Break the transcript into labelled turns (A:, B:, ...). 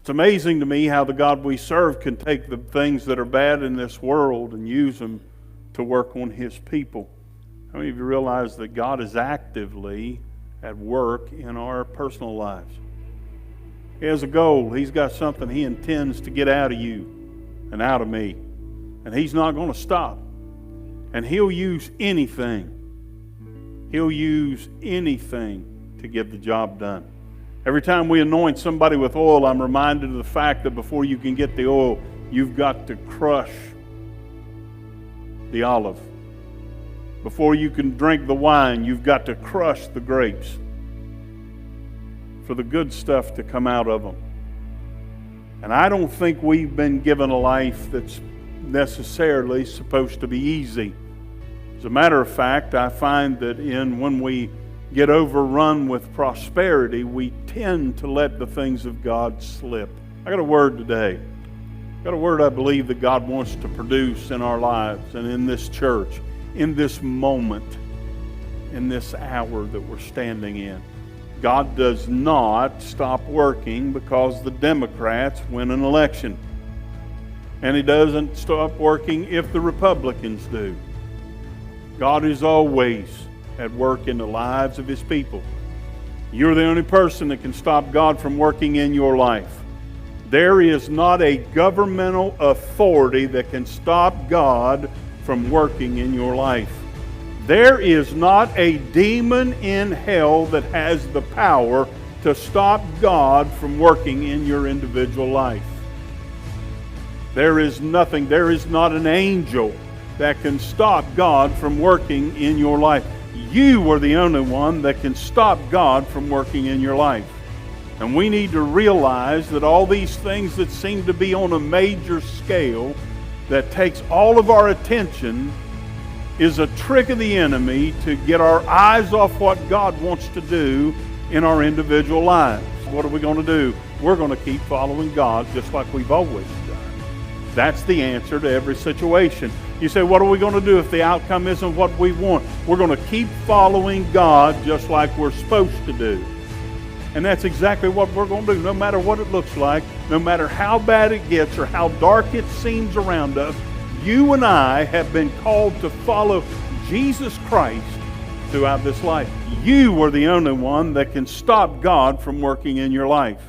A: It's amazing to me how the God we serve can take the things that are bad in this world and use them to work on His people. How many of you realize that God is actively at work in our personal lives? He has a goal. He's got something He intends to get out of you and out of me. And He's not going to stop. And He'll use anything. He'll use anything to get the job done. Every time we anoint somebody with oil, I'm reminded of the fact that before you can get the oil, you've got to crush the olive. Before you can drink the wine, you've got to crush the grapes for the good stuff to come out of them. And I don't think we've been given a life that's necessarily supposed to be easy. As a matter of fact, I find that when we get overrun with prosperity, we tend to let the things of God slip. I got a word today. I got a word I believe that God wants to produce in our lives and in this church, in this moment, in this hour that we're standing in. God does not stop working because the Democrats win an election. And He doesn't stop working if the Republicans do. God is always at work in the lives of His people. You're the only person that can stop God from working in your life. There is not a governmental authority that can stop God from working in your life. There is not a demon in hell that has the power to stop God from working in your individual life. There is nothing, there is not an angel that can stop God from working in your life. You are the only one that can stop God from working in your life. And we need to realize that all these things that seem to be on a major scale that takes all of our attention is a trick of the enemy to get our eyes off what God wants to do in our individual lives. What are we going to do? We're going to keep following God just like we've always done. That's the answer to every situation. You say, what are we going to do if the outcome isn't what we want? We're going to keep following God just like we're supposed to do. And that's exactly what we're going to do, no matter what it looks like, no matter how bad it gets or how dark it seems around us. You and I have been called to follow Jesus Christ throughout this life. You are the only one that can stop God from working in your life.